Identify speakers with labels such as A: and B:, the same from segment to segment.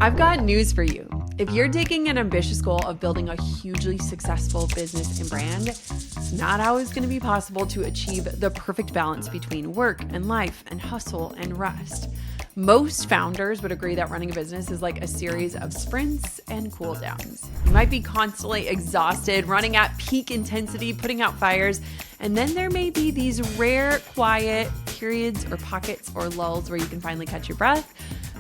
A: I've got news for you. If you're taking an ambitious goal of building a hugely successful business and brand, it's not always going to be possible to achieve the perfect balance between work and life and hustle and rest. Most founders would agree that running a business is like a series of sprints and cool downs. You might be constantly exhausted, running at peak intensity, putting out fires, and then there may be these rare, quiet periods or pockets or lulls where you can finally catch your breath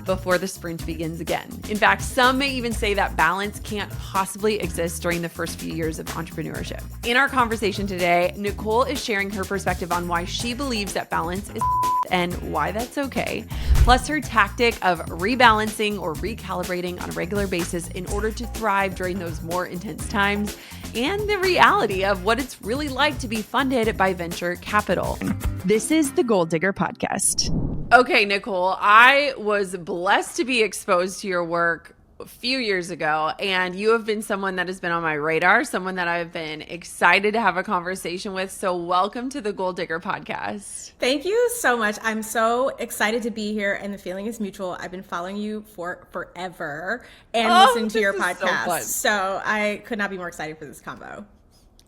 A: before the sprint begins again. In fact, some may even say that balance can't possibly exist during the first few years of entrepreneurship. In our conversation today, Nicole is sharing her perspective on why she believes that balance is and why that's okay, plus her tactic of rebalancing or recalibrating on a regular basis in order to thrive during those more intense times, and the reality of what it's really like to be funded by venture capital. This is the Goal Digger Podcast. Okay, Nicole, I was blessed to be exposed to your work a few years ago, and you have been someone that has been on my radar, someone that I've been excited to have a conversation with. So welcome to the Goal Digger Podcast.
B: Thank you so much. I'm so excited to be here, and the feeling is mutual. I've been following you for forever and listening to your podcast. So I could not be more excited for this combo.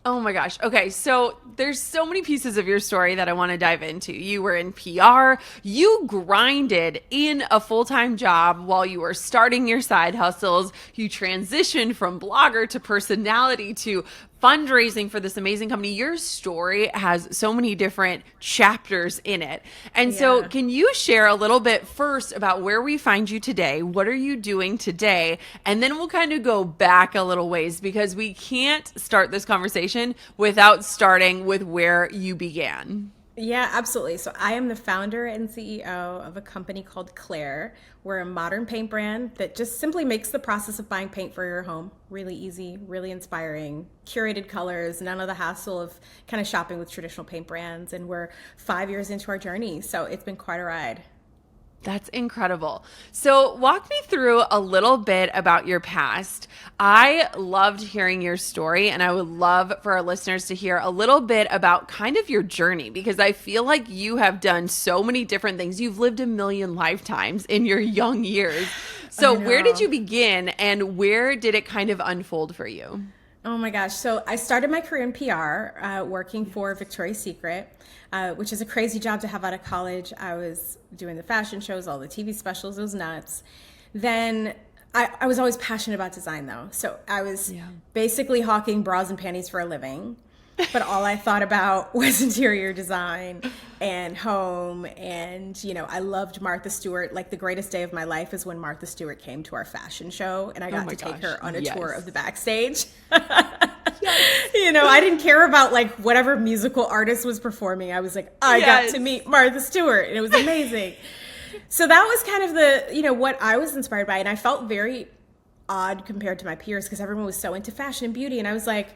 A: Oh my gosh. Okay. So there's so many pieces of your story that I want to dive into. You were in PR. You grinded in a full-time job while you were starting your side hustles. You transitioned from blogger to personality to fundraising for this amazing company. Your story has so many different chapters in it. And so can you share a little bit first about where we find you today? What are you doing today? And then we'll kind of go back a little ways, because we can't start this conversation without starting with where you began.
B: Yeah, absolutely. So I am the founder and CEO of a company called Clare. We're a modern paint brand that just simply makes the process of buying paint for your home really easy, really inspiring, curated colors, none of the hassle of kind of shopping with traditional paint brands. And we're 5 years into our journey, so it's been quite a ride.
A: That's incredible. So walk me through a little bit about your past. I loved hearing your story, and I would love for our listeners to hear a little bit about kind of your journey, because I feel like you have done so many different things. You've lived a million lifetimes in your young years. So where did you begin, and where did it kind of unfold for you?
B: Oh my gosh. So I started my career in PR, working for Victoria's Secret, which is a crazy job to have out of college. I was doing the fashion shows, all the TV specials. It was nuts. Then I was always passionate about design, though. So I was basically hawking bras and panties for a living. But all I thought about was interior design and home. And, you know, I loved Martha Stewart. Like, the greatest day of my life is when Martha Stewart came to our fashion show, and I got to take her on a tour of the backstage. You know, I didn't care about like whatever musical artist was performing. I was like, I got to meet Martha Stewart, and it was amazing. So that was kind of the, you know, what I was inspired by. And I felt very odd compared to my peers, because everyone was so into fashion and beauty. And I was like,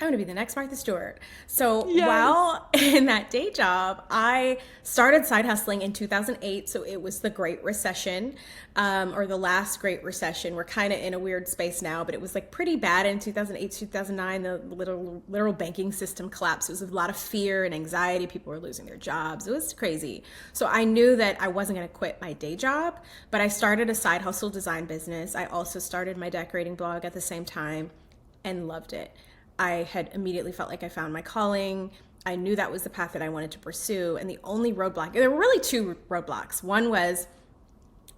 B: I want to be the next Martha Stewart. So while in that day job, I started side hustling in 2008. So it was the Great Recession, or the last Great Recession. We're kind of in a weird space now, but it was like pretty bad in 2008, 2009. The literal banking system collapsed. It was a lot of fear and anxiety. People were losing their jobs. It was crazy. So I knew that I wasn't going to quit my day job, but I started a side hustle design business. I also started my decorating blog at the same time and loved it. I had immediately felt like I found my calling. I knew that was the path that I wanted to pursue. And the only roadblock, there were really two roadblocks. One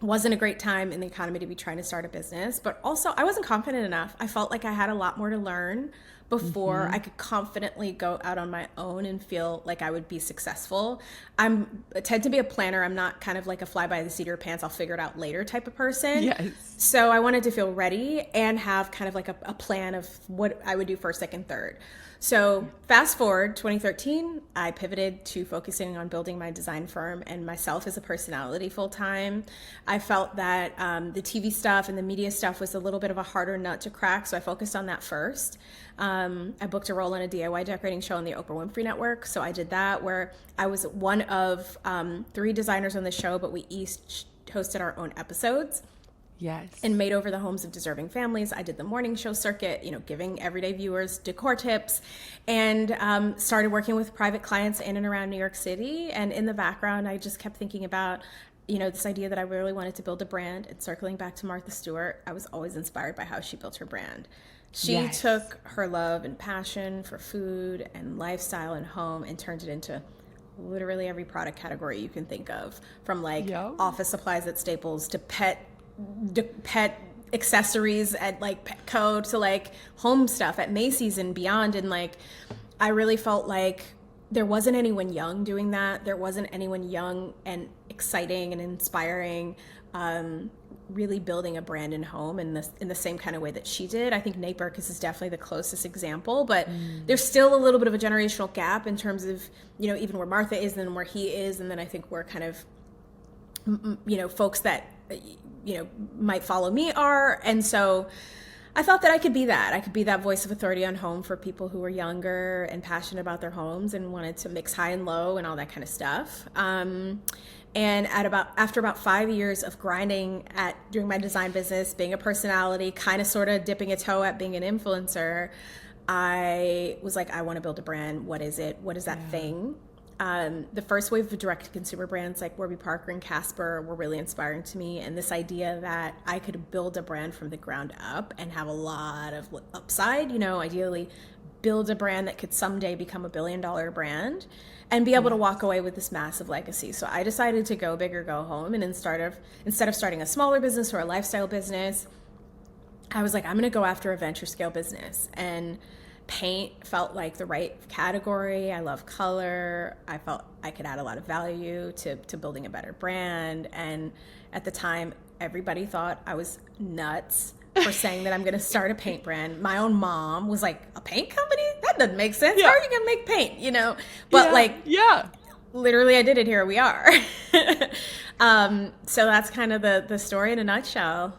B: wasn't a great time in the economy to be trying to start a business, but also I wasn't confident enough. I felt like I had a lot more to learn before I could confidently go out on my own and feel like I would be successful. I tend to be a planner. I'm not kind of like a fly by the seat of your pants, I'll figure it out later type of person.
A: Yes.
B: So I wanted to feel ready and have kind of like a plan of what I would do first, second, third. So fast forward 2013, I pivoted to focusing on building my design firm and myself as a personality full time. I felt that the TV stuff and the media stuff was a little bit of a harder nut to crack, so I focused on that first. I booked a role in a DIY decorating show on the Oprah Winfrey Network, so I did that, where I was one of 3 designers on the show, but we each hosted our own episodes.
A: Yes.
B: And made over the homes of deserving families. I did the morning show circuit, you know, giving everyday viewers decor tips, and started working with private clients in and around New York City. And in the background, I just kept thinking about, this idea that I really wanted to build a brand. And circling back to Martha Stewart, I was always inspired by how she built her brand. She took her love and passion for food and lifestyle and home and turned it into literally every product category you can think of, from like office supplies at Staples to pet accessories at like Petco to like home stuff at Macy's and beyond. And like, I really felt like there wasn't anyone young doing that. There wasn't anyone young and exciting and inspiring, really building a brand and home in the same kind of way that she did. I think Nate Berkus is definitely the closest example, but there's still a little bit of a generational gap in terms of, even where Martha is and where he is. And then I think where kind of, folks that, might follow me are. And so I thought that I could be that. I could be that voice of authority on home for people who are younger and passionate about their homes and wanted to mix high and low and all that kind of stuff. And after about 5 years of grinding at doing my design business, being a personality, kind of sort of dipping a toe at being an influencer, I was like, I want to build a brand. What is it? What is that thing? The first wave of direct-to-consumer brands like Warby Parker and Casper were really inspiring to me. And this idea that I could build a brand from the ground up and have a lot of upside, ideally build a brand that could someday become $1 billion brand and be able to walk away with this massive legacy. So I decided to go big or go home. And instead of starting a smaller business or a lifestyle business, I was like, I'm going to go after a venture scale business. And paint felt like the right category. I love color. I felt I could add a lot of value to building a better brand. And at the time, everybody thought I was nuts for saying that I'm going to start a paint brand. My own mom was like, a paint company? That doesn't make sense. How are you going to make paint? But literally I did it. Here we are. So that's kind of the story in a nutshell.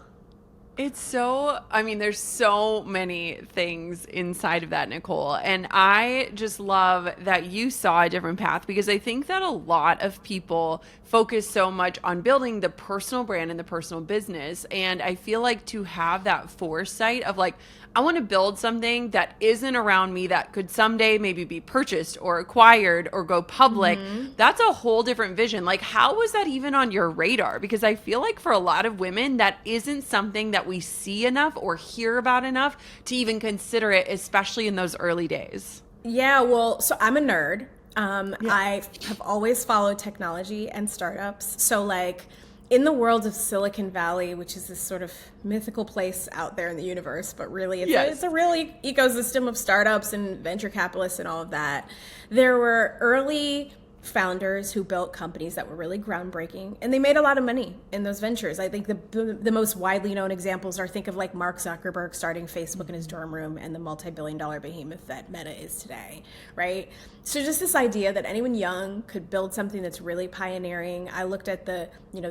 A: There's so many things inside of that, Nicole. And I just love that you saw a different path, because I think that a lot of people focus so much on building the personal brand and the personal business. And I feel like to have that foresight of like, I want to build something that isn't around me that could someday maybe be purchased or acquired or go public. That's a whole different vision. Like, how was that even on your radar? Because I feel like for a lot of women, that isn't something that we see enough or hear about enough to even consider it, especially in those early days.
B: Yeah, well, so I'm a nerd. I have always followed technology and startups. So like, in the world of Silicon Valley, which is this sort of mythical place out there in the universe, but really it's a real ecosystem of startups and venture capitalists and all of that. There were early founders who built companies that were really groundbreaking, and they made a lot of money in those ventures. I think the most widely known examples are, think of like Mark Zuckerberg starting Facebook in his dorm room and the multi-billion-dollar behemoth that Meta is today, right? So just this idea that anyone young could build something that's really pioneering. I looked at the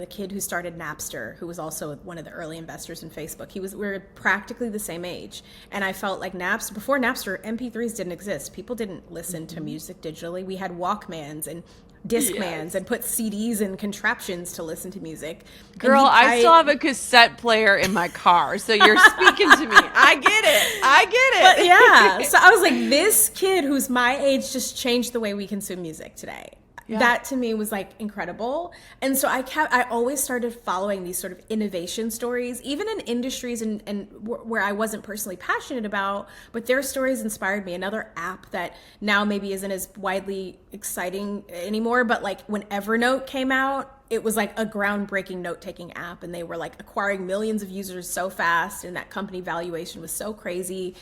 B: kid who started Napster, who was also one of the early investors in Facebook. We were practically the same age. And I felt like before Napster, MP3s didn't exist. People didn't listen to music digitally. We had Walkmans and Discmans and put CDs and contraptions to listen to music.
A: Girl, I still have a cassette player in my car, so you're speaking to me. I get it.
B: But yeah, so I was like, this kid who's my age just changed the way we consume music today. Yeah. That to me was like incredible. And so I always started following these sort of innovation stories, even in industries and where I wasn't personally passionate about, but their stories inspired me. Another app that now maybe isn't as widely exciting anymore, but like when Evernote came out, it was like a groundbreaking note-taking app, and they were like acquiring millions of users so fast, and that company valuation was so crazy.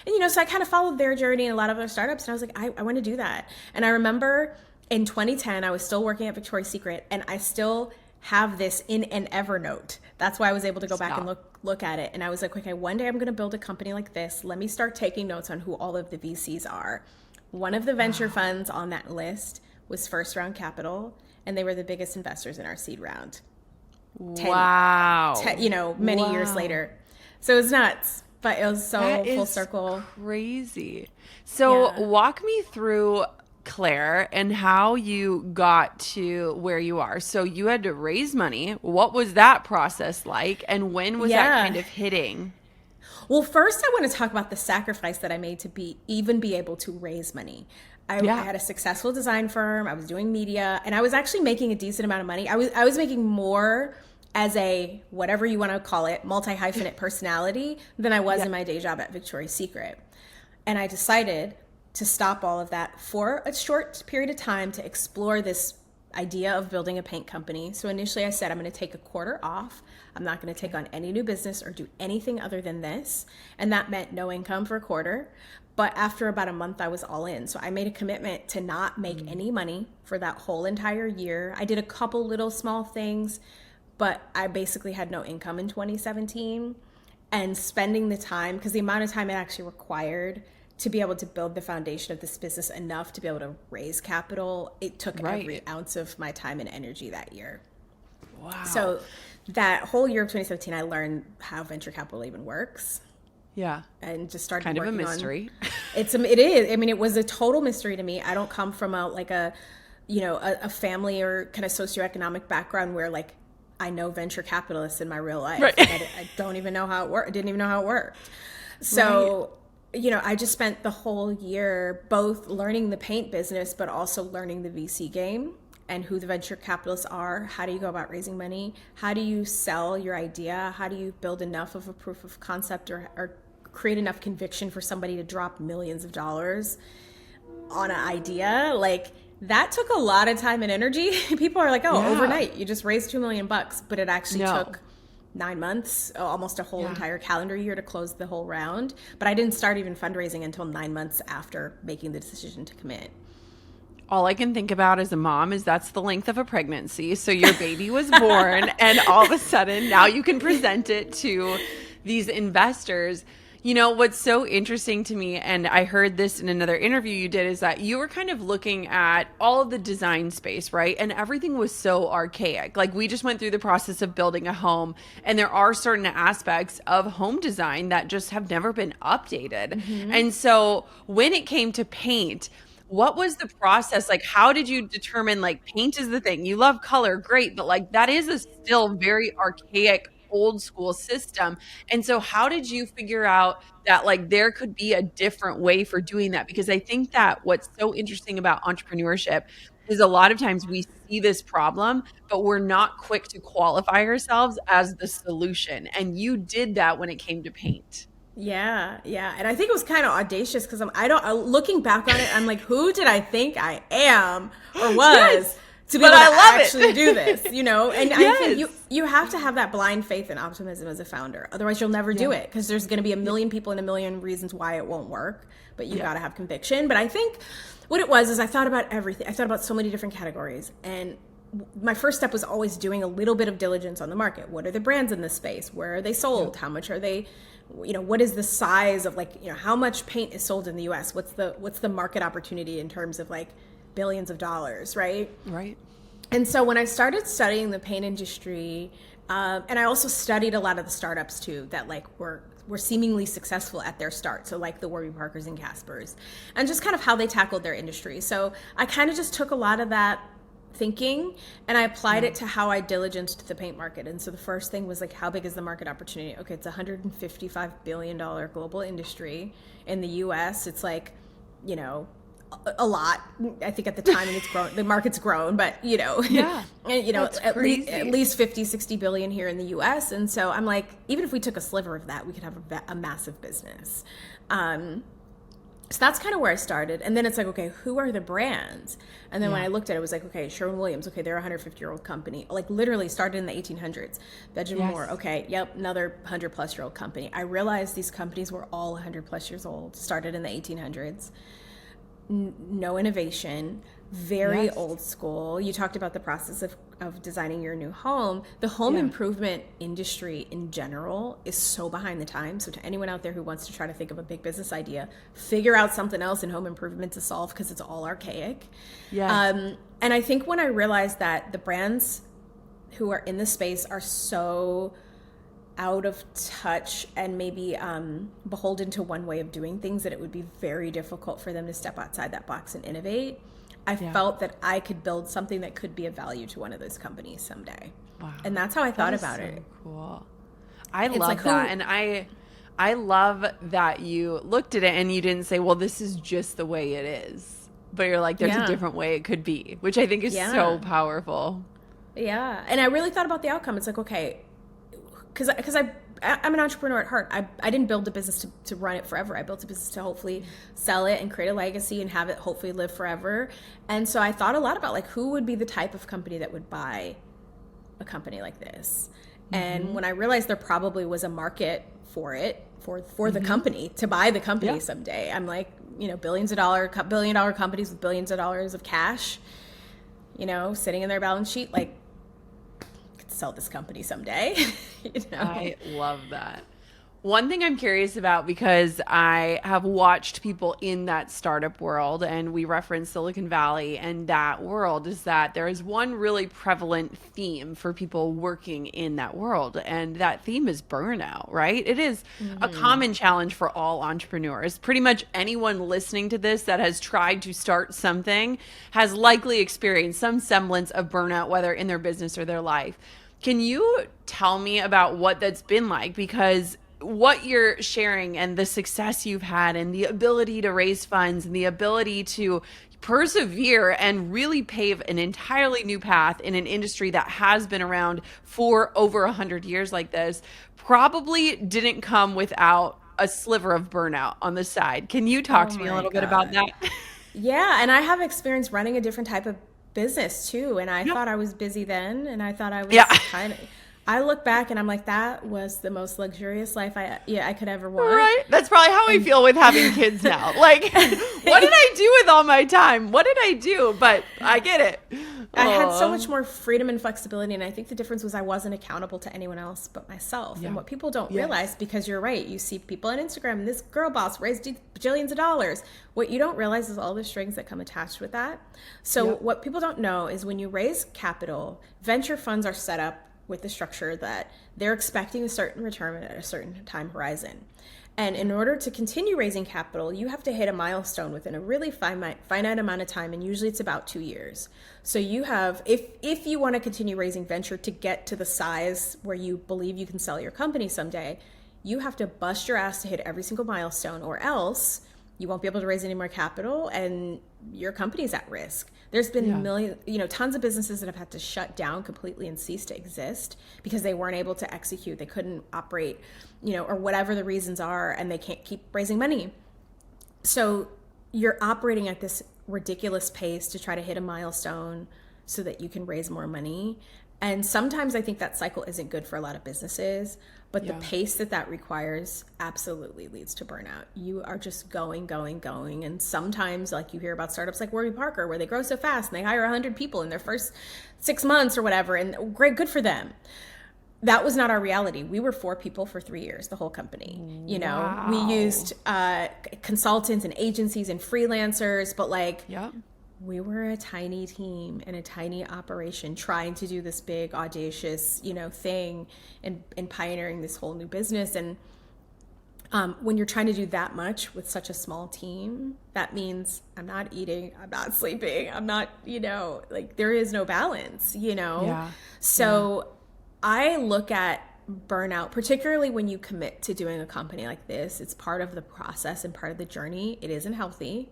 B: And so I kind of followed their journey and a lot of other startups, and I was like, I want to do that. And I remember in 2010, I was still working at Victoria's Secret, and I still have this in an Evernote. That's why I was able to go back and look at it. And I was like, okay, one day I'm going to build a company like this. Let me start taking notes on who all of the VCs are. One of the venture funds on that list was First Round Capital, and they were the biggest investors in our seed round. Many years later. So it was nuts, but it was so full circle.
A: Crazy. So walk me through, Claire, and how you got to where you are. So you had to raise money. What was that process like? And when was that kind of hitting?
B: Well, first I want to talk about the sacrifice that I made to be able to raise money. I had a successful design firm. I was doing media, and I was actually making a decent amount of money. I was making more as a, whatever you want to call it, multi-hyphenate personality than I was in my day job at Victoria's Secret. And I decided to stop all of that for a short period of time to explore this idea of building a paint company. So initially I said, I'm going to take a quarter off. I'm not going to take on any new business or do anything other than this. And that meant no income for a quarter. But after about a month, I was all in. So I made a commitment to not make any money for that whole entire year. I did a couple little small things, but I basically had no income in 2017. And spending the time, because the amount of time it actually required to be able to build the foundation of this business enough to be able to raise capital, it took every ounce of my time and energy that year.
A: Wow.
B: So that whole year of 2017, I learned how venture capital even works.
A: Yeah.
B: And just started
A: kind of a
B: working
A: mystery.
B: It is. I mean, it was a total mystery to me. I don't come from a family or kind of socioeconomic background where like I know venture capitalists in my real life.
A: Right.
B: I don't even know how it worked. I didn't even know how it worked. So, I just spent the whole year both learning the paint business, but also learning the VC game and who the venture capitalists are. How do you go about raising money? How do you sell your idea? How do you build enough of a proof of concept or create enough conviction for somebody to drop millions of dollars on an idea? Like, that took a lot of time and energy. People are like, overnight, you just raised $2 million, but it actually took 9 months, almost a whole entire calendar year to close the whole round. But I didn't start even fundraising until 9 months after making the decision to commit.
A: All I can think about as a mom is that's the length of a pregnancy. So your baby was born and all of a sudden now you can present it to these investors. You know, what's so interesting to me, and I heard this in another interview you did, is that you were kind of looking at all of the design space, right? And everything was so archaic. Like, we just went through the process of building a home, and there are certain aspects of home design that just have never been updated. Mm-hmm. And so when it came to paint, what was the process? Like, how did you determine, like, paint is the thing? You love color, great, but like that is a still very archaic old school system. And so how did you figure out that like there could be a different way for doing that? Because I think that what's so interesting about entrepreneurship is a lot of times we see this problem, but we're not quick to qualify ourselves as the solution. And you did that when it came to paint.
B: Yeah. And I think it was kind of audacious because looking back on it, I'm like, who did I think I am or was? To be able to actually do this, And I think you have to have that blind faith and optimism as a founder. Otherwise, you'll never do it because there's going to be a million people and a million reasons why it won't work. But you got to have conviction. But I think what it was is I thought about everything. I thought about so many different categories. And my first step was always doing a little bit of diligence on the market. What are the brands in this space? Where are they sold? How much are they? What is the size of how much paint is sold in the U.S.? What's the market opportunity in terms of like billions of dollars, right?
A: Right.
B: And so when I started studying the paint industry, and I also studied a lot of the startups too that like were seemingly successful at their start. So like the Warby Parkers and Caspers, and just kind of how they tackled their industry. So I kind of just took a lot of that thinking and I applied it to how I diligenced the paint market. And so the first thing was like, how big is the market opportunity? Okay, it's a $155 billion global industry. In the US, it's like, a lot. I think at the time it's grown, the market's grown, but at least 50, 60 billion here in the US. And so I'm like, even if we took a sliver of that, we could have a massive business. So that's kind of where I started. And then it's like, okay, who are the brands? And then when I looked at it, it was like, okay, Sherwin-Williams, okay, they're a 150-year-old company, like literally started in the 1800s. Benjamin Moore, okay, yep, another 100-plus-year-old company. I realized these companies were all 100-plus years old, started in the 1800s. No innovation, very old school. You talked about the process of designing your new home. The home improvement industry in general is so behind the times. So to anyone out there who wants to try to think of a big business idea, figure out something else in home improvement to solve because it's all archaic. And I think when I realized that the brands who are in the space are so out of touch and maybe beholden to one way of doing things that it would be very difficult for them to step outside that box and innovate. I felt that I could build something that could be of value to one of those companies someday. Wow. And that's how I thought about it.
A: Cool. I love that. And I love that you looked at it and you didn't say, well, this is just the way it is. but you're like, there's a different way it could be, which I think is so powerful.
B: Yeah. And I really thought about the outcome. It's like, okay, because I'm an entrepreneur at heart. I didn't build a business to run it forever. I built a business to hopefully sell it and create a legacy and have it hopefully live forever. And so I thought a lot about like, who would be the type of company that would buy a company like this? And when I realized there probably was a market for it, for the company, to buy the company someday, I'm like, you know, billion dollar companies with billions of dollars of cash, you know, sitting in their balance sheet, like, sell this company someday. You know?
A: I love that. One thing I'm curious about, because I have watched people in that startup world, and we reference Silicon Valley and that world, is that there is one really prevalent theme for people working in that world. And that theme is burnout, right? It is a common challenge for all entrepreneurs. Pretty much anyone listening to this that has tried to start something has likely experienced some semblance of burnout, whether in their business or their life. Can you tell me about what that's been like? Because what you're sharing and the success you've had and the ability to raise funds and the ability to persevere and really pave an entirely new path in an industry that has been around for over 100 years like this probably didn't come without a sliver of burnout on the side. Can you talk to me a little bit about that?
B: Yeah, and I have experience running a different type of business too, and I thought I was busy then, and I thought I was kind of, I look back and I'm like, that was the most luxurious life I could ever want.
A: Right. That's probably how I feel with having kids now. Like, what did I do with all my time? What did I do? But I get it.
B: I had so much more freedom and flexibility, and I think the difference was I wasn't accountable to anyone else but myself. And what people don't realize, because you're right, you see people on Instagram, and this girl boss raised bajillions of dollars. What you don't realize is all the strings that come attached with that. So what people don't know is when you raise capital, venture funds are set up with the structure that they're expecting a certain return at a certain time horizon. And in order to continue raising capital, you have to hit a milestone within a really finite amount of time, and usually it's about 2 years. So you have, if you want to continue raising venture to get to the size where you believe you can sell your company someday, you have to bust your ass to hit every single milestone, or else you won't be able to raise any more capital and your company's at risk. There's been tons of businesses that have had to shut down completely and cease to exist because they weren't able to execute. They couldn't operate, or whatever the reasons are, and they can't keep raising money. So you're operating at this ridiculous pace to try to hit a milestone so that you can raise more money. And sometimes I think that cycle isn't good for a lot of businesses, but the pace that requires absolutely leads to burnout. You are just going. And sometimes, like, you hear about startups like Warby Parker, where they grow so fast and they hire 100 people in their first 6 months or whatever, and great, good for them. That was not our reality. We were 4 people for 3 years, the whole company.
A: Wow.
B: We used consultants and agencies and freelancers, but we were a tiny team and a tiny operation trying to do this big, audacious, thing and pioneering this whole new business. And when you're trying to do that much with such a small team, that means I'm not eating, I'm not sleeping, I'm not, there is no balance, So I look at burnout, particularly when you commit to doing a company like this. It's part of the process and part of the journey. It isn't healthy.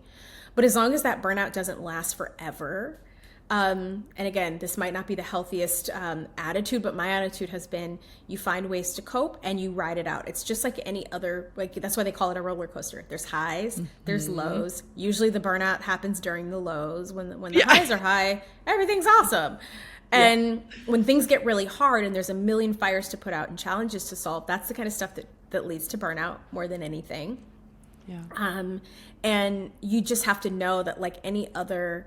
B: But as long as that burnout doesn't last forever, and again, this might not be the healthiest attitude, but my attitude has been you find ways to cope and you ride it out. It's just like any other, that's why they call it a roller coaster. There's highs, there's lows. Usually the burnout happens during the lows. When the highs are high, everything's awesome. And when things get really hard and there's a million fires to put out and challenges to solve, that's the kind of stuff that leads to burnout more than anything. And you just have to know that, like any other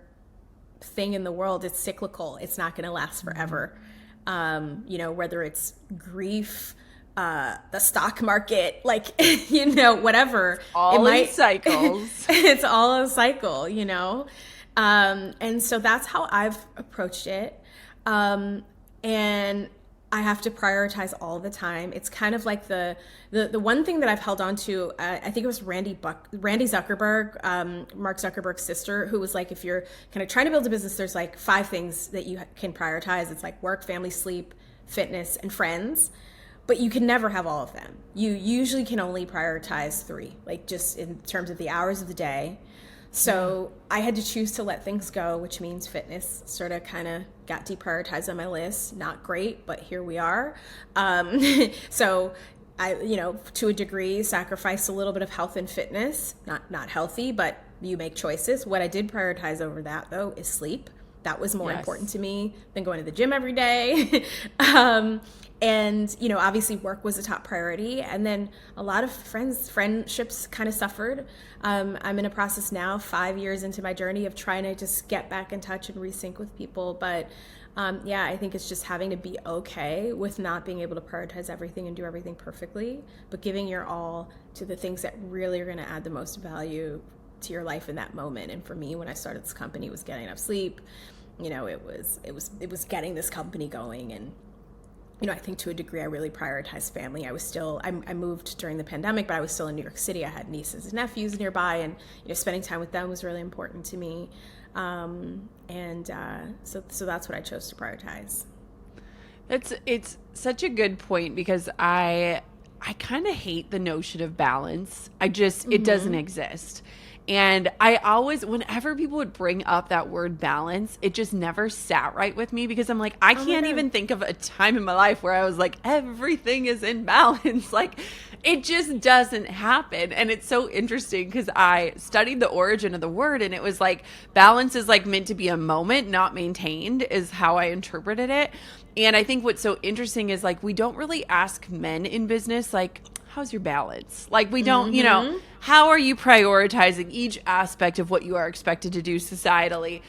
B: thing in the world, it's cyclical. It's not going to last forever. Whether it's grief, the stock market, whatever.
A: All in cycles.
B: It's all a cycle, and so that's how I've approached it. And I have to prioritize all the time. It's kind of like the one thing that I've held on to, I think it was Randy Zuckerberg, Mark Zuckerberg's sister, who was like, if you're kind of trying to build a business, there's like 5 things that you can prioritize. It's like work, family, sleep, fitness, and friends. But you can never have all of them. You usually can only prioritize 3, like just in terms of the hours of the day. So I had to choose to let things go, which means fitness sort of kind of got deprioritized on my list. Not great, but here we are. So I, to a degree, sacrificed a little bit of health and fitness. Not healthy, but you make choices. What I did prioritize over that, though, is sleep. That was more important to me than going to the gym every day. And, obviously work was a top priority. And then a lot of friendships kind of suffered. I'm in a process now, 5 years into my journey of trying to just get back in touch and resync with people. But I think it's just having to be okay with not being able to prioritize everything and do everything perfectly, but giving your all to the things that really are going to add the most value to your life in that moment. And for me, when I started this company, it was getting enough sleep. It was getting this company going. And I think to a degree I really prioritized family. I moved during the pandemic, but I was still in New York City. I had nieces and nephews nearby, and spending time with them was really important to me. So that's what I chose to prioritize.
A: It's such a good point, because I kind of hate the notion of balance. It doesn't exist. And I always, whenever people would bring up that word balance, it just never sat right with me, because I'm like, I can't even think of a time in my life where I was like, everything is in balance. Like, it just doesn't happen. And it's so interesting, because I studied the origin of the word, and it was like, balance is like meant to be a moment, not maintained, is how I interpreted it. And I think what's so interesting is, like, we don't really ask men in business, like, how's your balance? Like, we don't, how are you prioritizing each aspect of what you are expected to do societally?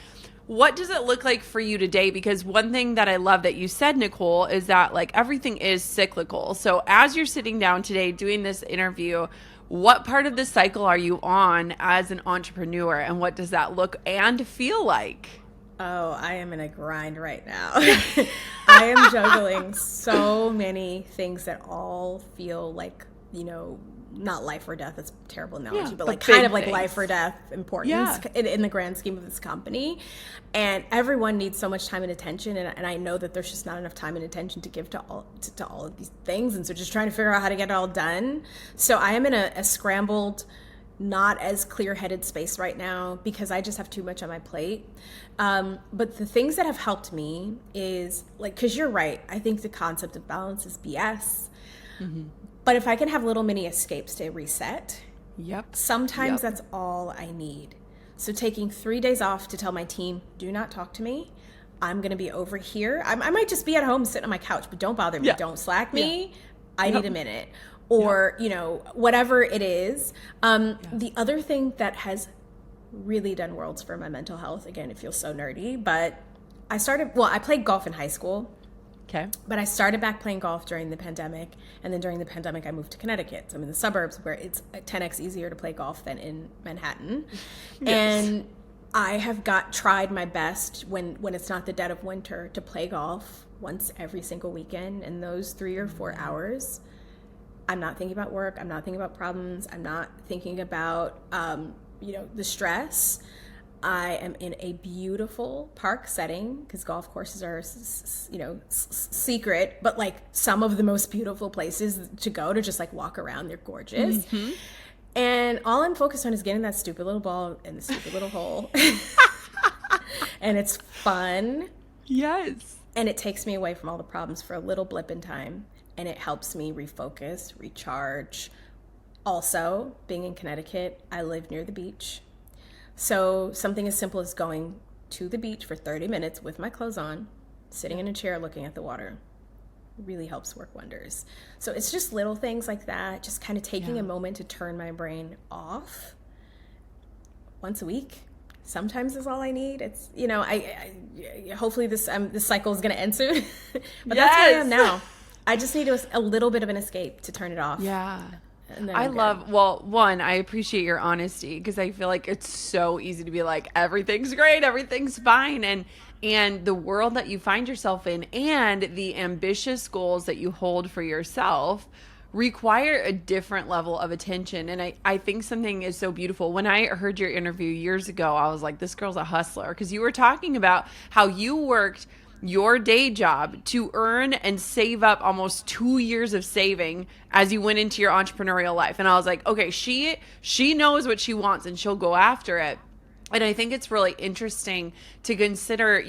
A: What does it look like for you today? Because one thing that I love that you said, Nicole, is that, like, everything is cyclical. So as you're sitting down today doing this interview, what part of the cycle are you on as an entrepreneur, and what does that look and feel like?
B: Oh, I am in a grind right now. I am juggling so many things that all feel like, not life or death. It's a terrible analogy, but like kind of like life or death importance in the grand scheme of this company. And everyone needs so much time and attention. And I know that there's just not enough time and attention to give to all of these things. And so just trying to figure out how to get it all done. So I am in a scrambled, not as clear-headed space right now, because I just have too much on my plate. But the things that have helped me is, like, because you're right, I think the concept of balance is BS. Mm-hmm. But if I can have little mini escapes to reset, sometimes that's all I need. So taking 3 days off to tell my team, do not talk to me. I'm going to be over here. I might just be at home sitting on my couch, but don't bother me. Don't Slack me. I need a minute. Or, whatever it is. The other thing that has really done worlds for my mental health, again, it feels so nerdy, but I played golf in high school.
A: Okay. But
B: I started back playing golf during the pandemic, and then during the pandemic, I moved to Connecticut. So I'm in the suburbs, where it's 10x easier to play golf than in Manhattan. Yes. And I have tried my best when it's not the dead of winter to play golf once every single weekend. And those 3 or 4 hours, I'm not thinking about work. I'm not thinking about problems. I'm not thinking about, the stress. I am in a beautiful park setting, because golf courses are, secret, but like some of the most beautiful places to go to just like walk around. They're gorgeous. Mm-hmm. And all I'm focused on is getting that stupid little ball in the stupid little hole. And it's fun.
A: Yes.
B: And it takes me away from all the problems for a little blip in time. And it helps me refocus, recharge. Also, being in Connecticut, I live near the beach. So something as simple as going to the beach for 30 minutes with my clothes on, sitting in a chair looking at the water, really helps work wonders. So it's just little things like that, just kind of taking a moment to turn my brain off once a week. Sometimes is all I need. It's, I hopefully this cycle is going to end soon, but that's where I am now. I just need a little bit of an escape to turn it off.
A: Yeah. I appreciate your honesty, because I feel like it's so easy to be like, everything's great, everything's fine. And the world that you find yourself in and the ambitious goals that you hold for yourself require a different level of attention. And I think something is so beautiful. When I heard your interview years ago, I was like, this girl's a hustler, because you were talking about how you worked your day job to earn and save up almost 2 years of saving as you went into your entrepreneurial life. And I was like, okay, she knows what she wants and she'll go after it. And I think it's really interesting to consider,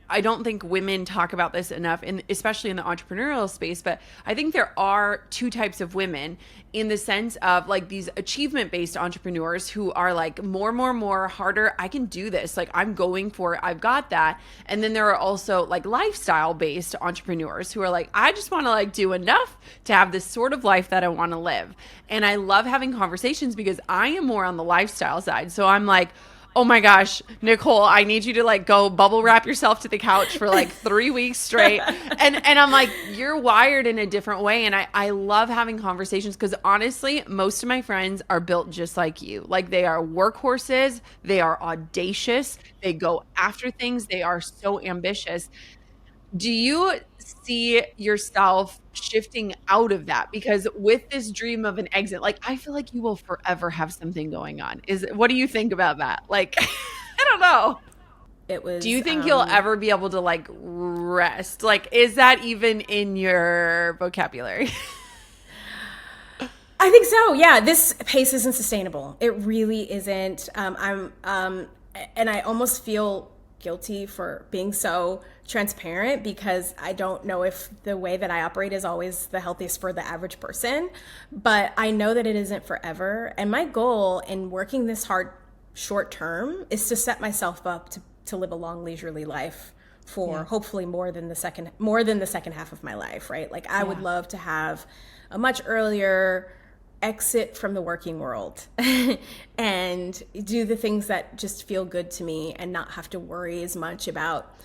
A: I don't think women talk about this enough, especially in the entrepreneurial space, but I think there are two types of women in the sense of like these achievement-based entrepreneurs who are like more, harder. I can do this. Like I'm going for it. I've got that. And then there are also like lifestyle-based entrepreneurs who are like, I just want to like do enough to have this sort of life that I want to live. And I love having conversations because I am more on the lifestyle side. So I'm like, oh my gosh, Nicole, I need you to like go bubble wrap yourself to the couch for like 3 weeks straight. And I'm like, you're wired in a different way. And I love having conversations because honestly, most of my friends are built just like you. Like they are workhorses. They are audacious. They go after things. They are so ambitious. Do you see yourself shifting out of that? Because with this dream of an exit, like I feel like you will forever have something going on. What do you think about that? Like, I don't know.
B: It was.
A: Do you think you'll ever be able to like rest? Like, is that even in your vocabulary?
B: I think so. Yeah, this pace isn't sustainable. It really isn't. And I almost feel guilty for being so transparent because I don't know if the way that I operate is always the healthiest for the average person, but I know that it isn't forever. And my goal in working this hard short term is to set myself up to live a long leisurely life for hopefully more than the second half of my life, right? Like I would love to have a much earlier exit from the working world and do the things that just feel good to me and not have to worry as much about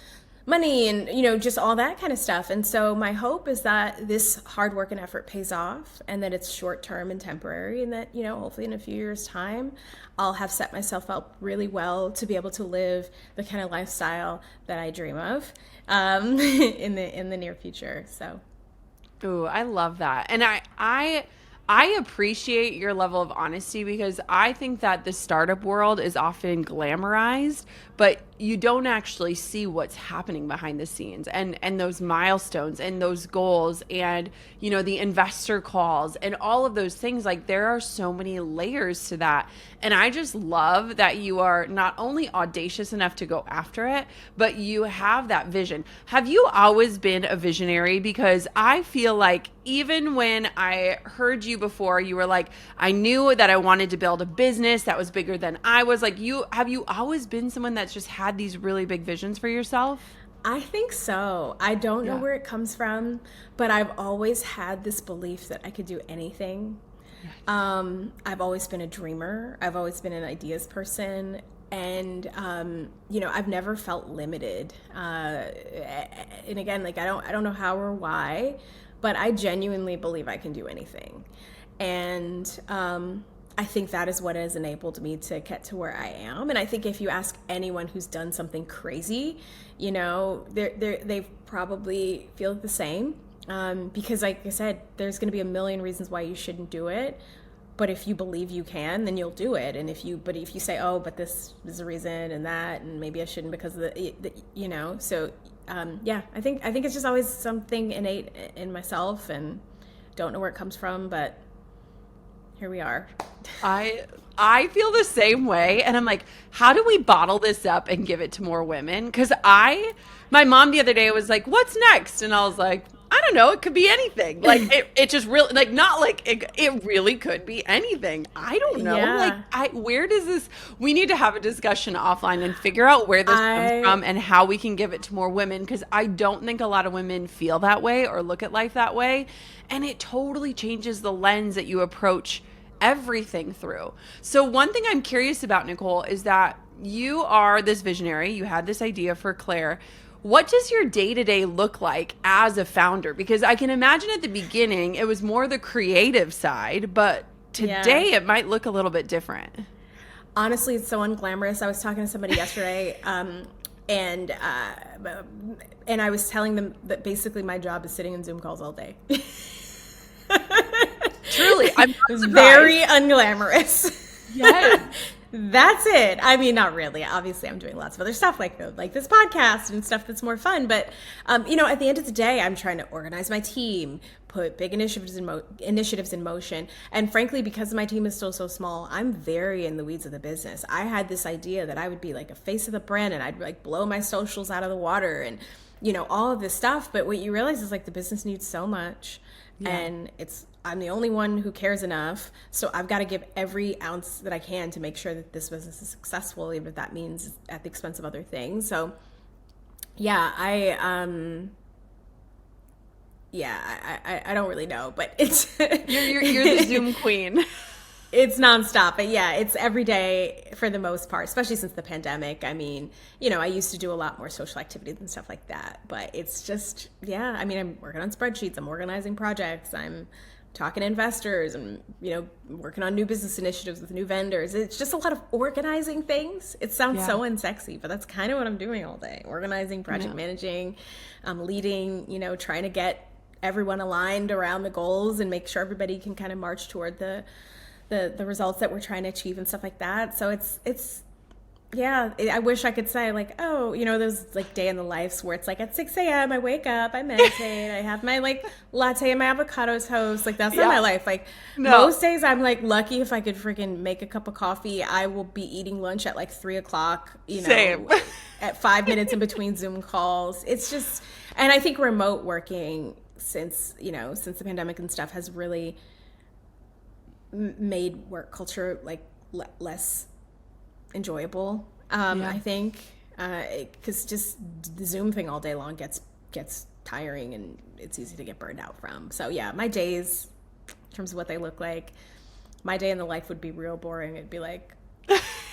B: money and just all that kind of stuff. And so my hope is that this hard work and effort pays off and that it's short term and temporary and that hopefully in a few years time I'll have set myself up really well to be able to live the kind of lifestyle that I dream of in the near future. So
A: Ooh, I love that. And I appreciate your level of honesty because I think that the startup world is often glamorized, but you don't actually see what's happening behind the scenes and those milestones and those goals and, the investor calls and all of those things. Like there are so many layers to that. And I just love that you are not only audacious enough to go after it, but you have that vision. Have you always been a visionary? Because I feel like even when I heard you before, you were like, I knew that I wanted to build a business that was bigger than I was. Like have you always been someone that's just had these really big visions for yourself?
B: I think so. I don't know where it comes from, but I've always had this belief that I could do anything. I've always been a dreamer. I've always been an ideas person. And, I've never felt limited. And again, like, I don't know how or why, but I genuinely believe I can do anything. And, I think that is what has enabled me to get to where I am. And I think if you ask anyone who's done something crazy, they probably feel the same. Because like I said, there's going to be a million reasons why you shouldn't do it. But if you believe you can, then you'll do it. And if you say, oh, but this is a reason and that, and maybe I shouldn't because of so I think it's just always something innate in myself and don't know where it comes from, but here we are.
A: I feel the same way. And I'm like, how do we bottle this up and give it to more women? Because my mom the other day was like, what's next? And I was like, I don't know. It could be anything. Like it just really like not like it really could be anything. I don't know.
B: Yeah.
A: Like where does this? We need to have a discussion offline and figure out where this comes from and how we can give it to more women. Because I don't think a lot of women feel that way or look at life that way, and it totally changes the lens that you approach everything through. So one thing I'm curious about, Nicole, is that you are this visionary. You had this idea for Clare. What does your day-to-day look like as a founder? Because I can imagine at the beginning it was more the creative side, but today it might look a little bit different.
B: Honestly, it's so unglamorous. I was talking to somebody yesterday, and I was telling them that basically my job is sitting in Zoom calls all day.
A: Truly, I'm
B: very unglamorous.
A: Yes.
B: That's it. I mean, not really. Obviously, I'm doing lots of other stuff like this podcast and stuff that's more fun. But, you know, at the end of the day, I'm trying to organize my team, put big initiatives in motion. And frankly, because my team is still so small, I'm very in the weeds of the business. I had this idea that I would be like a face of the brand and I'd like blow my socials out of the water and, you know, all of this stuff. But what you realize is like the business needs so much. Yeah. And I'm the only one who cares enough. So I've got to give every ounce that I can to make sure that this business is successful, even if that means at the expense of other things. So yeah, I don't really know, but it's
A: you're the Zoom queen.
B: It's nonstop, but yeah, it's every day for the most part, especially since the pandemic. I mean, you know, I used to do a lot more social activities and stuff like that, but it's just, yeah, I mean, I'm working on spreadsheets, I'm organizing projects, I'm talking to investors and, you know, working on new business initiatives with new vendors. It's just a lot of organizing things. It sounds so unsexy, but that's kind of what I'm doing all day. Organizing, project managing, leading, you know, trying to get everyone aligned around the goals and make sure everybody can kind of march toward the results that we're trying to achieve and stuff like that. So it's I wish I could say like, oh, you know, those like day in the lives where it's like at 6 a.m. I wake up, I meditate, I have my like latte and my avocado toast. Like that's not my life. Like most days I'm like lucky if I could freaking make a cup of coffee. I will be eating lunch at like 3:00, you know, Same. At 5 minutes in between Zoom calls. It's just, and I think remote working since the pandemic and stuff has really made work culture like less enjoyable. I think because just the Zoom thing all day long gets tiring and it's easy to get burned out from. So yeah, my days in terms of what they look like, my day in the life would be real boring. It'd be like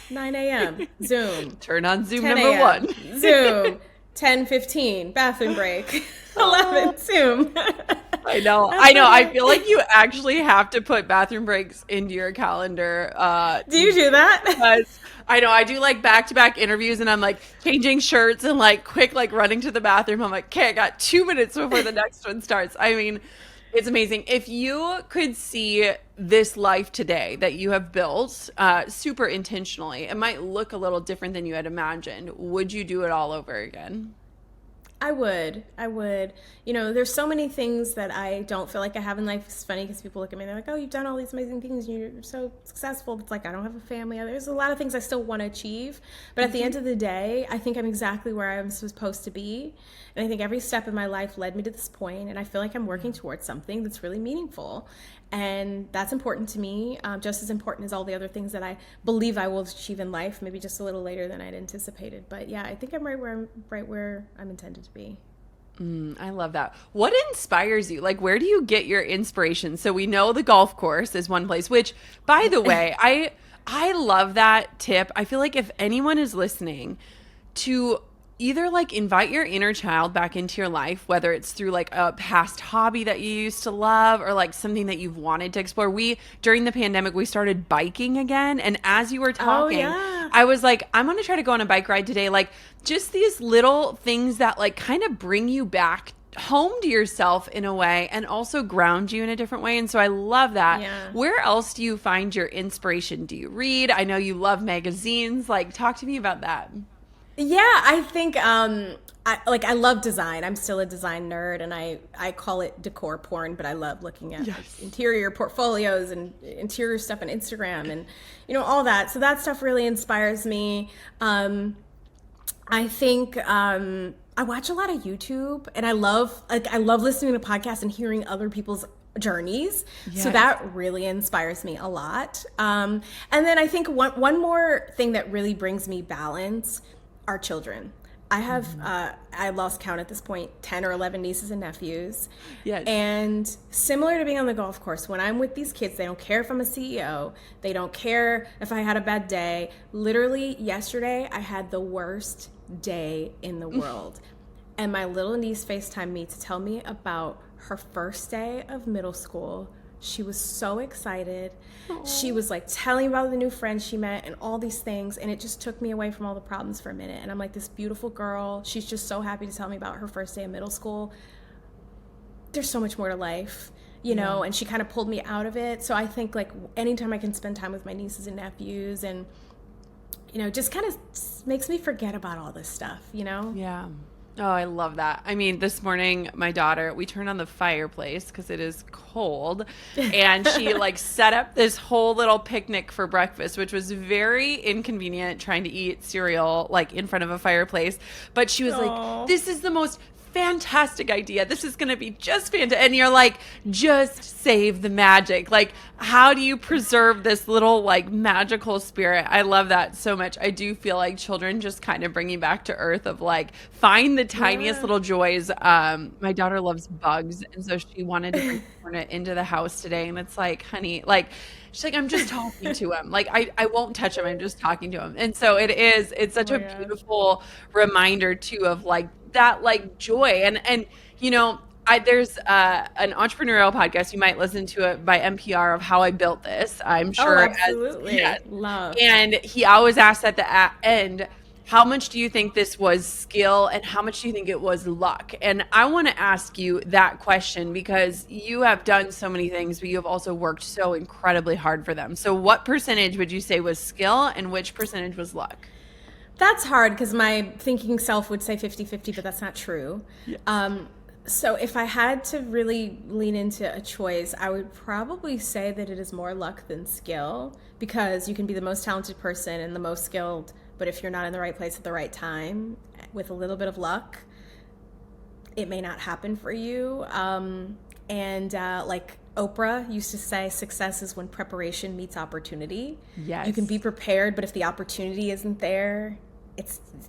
B: 9 a.m. Zoom,
A: turn on Zoom number 1,
B: Zoom, 10:15 bathroom break, 11 Zoom.
A: I know. I feel like you actually have to put bathroom breaks into your calendar.
B: Do you do that?
A: Because I know I do like back-to-back interviews and I'm like changing shirts and like quick like running to the bathroom. I'm like, okay, I got 2 minutes before the next one starts. I mean, it's amazing. If you could see this life today that you have built super intentionally, it might look a little different than you had imagined. Would you do it all over again?
B: I would. You know, there's so many things that I don't feel like I have in life. It's funny because people look at me and they're like, oh, you've done all these amazing things and you're so successful. It's like, I don't have a family. There's a lot of things I still want to achieve. But at the end of the day, I think I'm exactly where I'm supposed to be. And I think every step in my life led me to this point. And I feel like I'm working towards something that's really meaningful. And that's important to me, just as important as all the other things that I believe I will achieve in life, maybe just a little later than I'd anticipated. But yeah, I think I'm right where I'm intended to be.
A: I love that. What inspires you? Like, where do you get your inspiration? So we know the golf course is one place, which, by the way, I love that tip. I feel like if anyone is listening to either like invite your inner child back into your life, whether it's through like a past hobby that you used to love or like something that you've wanted to explore. During the pandemic, we started biking again. And as you were talking, I was like, I'm going to try to go on a bike ride today. Like just these little things that like kind of bring you back home to yourself in a way and also ground you in a different way. And so I love that. Yeah. Where else do you find your inspiration? Do you read? I know you love magazines. Like talk to me about that.
B: Yeah, I think I love design. I'm still a design nerd, and I call it decor porn, but I love looking at like, interior portfolios and interior stuff on Instagram and, you know, all that. So that stuff really inspires me. I think I watch a lot of YouTube, and I love listening to podcasts and hearing other people's journeys. Yes. So that really inspires me a lot. And then I think one more thing that really brings me balance are children. I have, I lost count at this point, 10 or 11 nieces and nephews. Yes. And similar to being on the golf course, when I'm with these kids, they don't care if I'm a CEO. They don't care if I had a bad day. Literally yesterday, I had the worst day in the world. And my little niece FaceTimed me to tell me about her first day of middle school. She was so excited. Aww. She was like telling about the new friends she met and all these things. And it just took me away from all the problems for a minute. And I'm like, this beautiful girl, she's just so happy to tell me about her first day of middle school. There's so much more to life, you know, and she kind of pulled me out of it. So I think like anytime I can spend time with my nieces and nephews and just kind of makes me forget about all this stuff,
A: Yeah. Oh, I love that. I mean, this morning, my daughter, we turned on the fireplace because it is cold, and she like set up this whole little picnic for breakfast, which was very inconvenient trying to eat cereal like in front of a fireplace. But she was like, this is the most fantastic idea. This is going to be just fantastic. And you're like, just save the magic. Like, how do you preserve this little like magical spirit? I love that so much. I do feel like children just kind of bring you back to earth of like, find the tiniest little joys. My daughter loves bugs. And so she wanted to bring Hornet into the house today. And it's like, honey, like, she's like, I'm just talking to him. Like, I won't touch him. I'm just talking to him. And so it's such a beautiful reminder too of like that like joy. And there's an entrepreneurial podcast, you might listen to it, by NPR, of how I built this. I'm sure.
B: Absolutely. Love.
A: And he always asks at the end, how much do you think this was skill and how much do you think it was luck? And I want to ask you that question because you have done so many things, but you have also worked so incredibly hard for them. So what percentage would you say was skill and which percentage was luck?
B: That's hard because my thinking self would say 50-50, but that's not true.
A: Yes.
B: So if I had to really lean into a choice, I would probably say that it is more luck than skill, because you can be the most talented person and the most skilled, but if you're not in the right place at the right time, with a little bit of luck, it may not happen for you. Like Oprah used to say, success is when preparation meets opportunity.
A: Yes.
B: You can be prepared, but if the opportunity isn't there,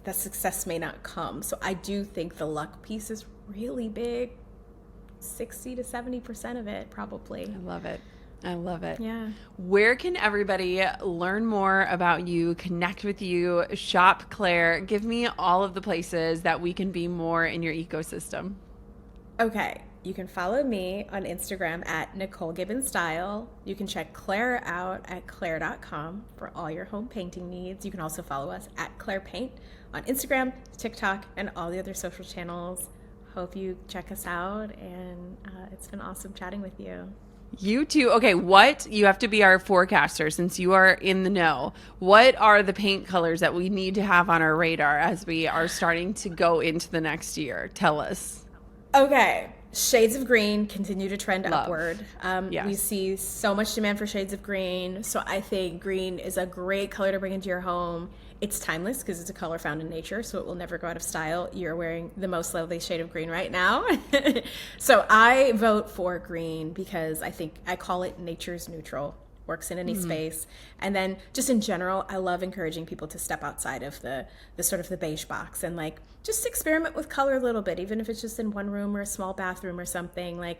B: the success may not come. So I do think the luck piece is really big, 60 to 70% of it, probably.
A: I love it. I love it.
B: Yeah.
A: Where can everybody learn more about you, connect with you, shop Clare? Give me all of the places that we can be more in your ecosystem.
B: Okay. You can follow me on Instagram at Nicole Gibbons Style. You can check Clare out at clare.com for all your home painting needs. You can also follow us at Clare Paint on Instagram, TikTok, and all the other social channels. Hope you check us out, and it's been awesome chatting with you.
A: You too. Okay, you have to be our forecaster since you are in the know. What are the paint colors that we need to have on our radar as we are starting to go into the next year? Tell us.
B: Okay. Shades of green continue to trend upward.
A: Yes.
B: We see so much demand for shades of green. So I think green is a great color to bring into your home. It's timeless because it's a color found in nature, so it will never go out of style. You're wearing the most lovely shade of green right now. So I vote for green because I call it nature's neutral. Works in any space. And then just in general, I love encouraging people to step outside of the sort of the beige box and like just experiment with color a little bit, even if it's just in one room or a small bathroom or something. Like,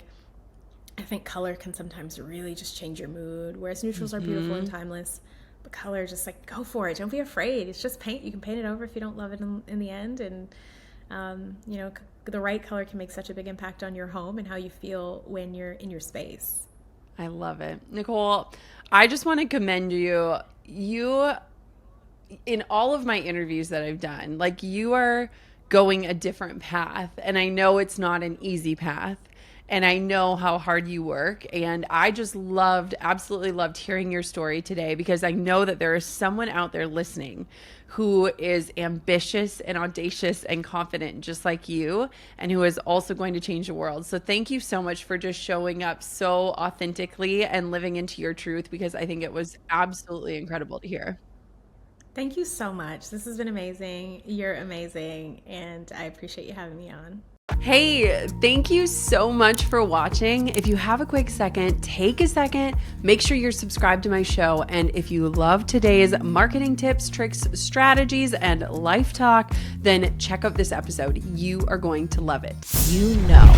B: I think color can sometimes really just change your mood, whereas neutrals are beautiful and timeless. But color, just like go for it. Don't be afraid. It's just paint. You can paint it over if you don't love it in the end. And, the right color can make such a big impact on your home and how you feel when you're in your space.
A: I love it. Nicole, I just want to commend you. You, in all of my interviews that I've done, like you are going a different path. And I know it's not an easy path. And I know how hard you work. And I just absolutely loved hearing your story today because I know that there is someone out there listening who is ambitious and audacious and confident just like you and who is also going to change the world. So thank you so much for just showing up so authentically and living into your truth because I think it was absolutely incredible to hear.
B: Thank you so much. This has been amazing. You're amazing. And I appreciate you having me on.
A: Hey, thank you so much for watching. If you have a quick second, take a second, make sure you're subscribed to my show. And if you love today's marketing tips, tricks, strategies, and life talk, then check out this episode. You are going to love it.
C: You know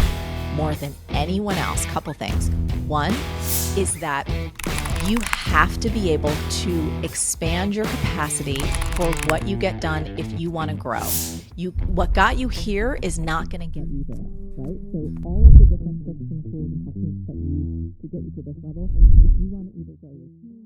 C: more than anyone else, couple things. One is that you have to be able to expand your capacity for what you get done if you want to grow. What got you here is not going to get you there, right? So all of the different tricks and tools and techniques that you use to get you to this level, if you want to either grow your team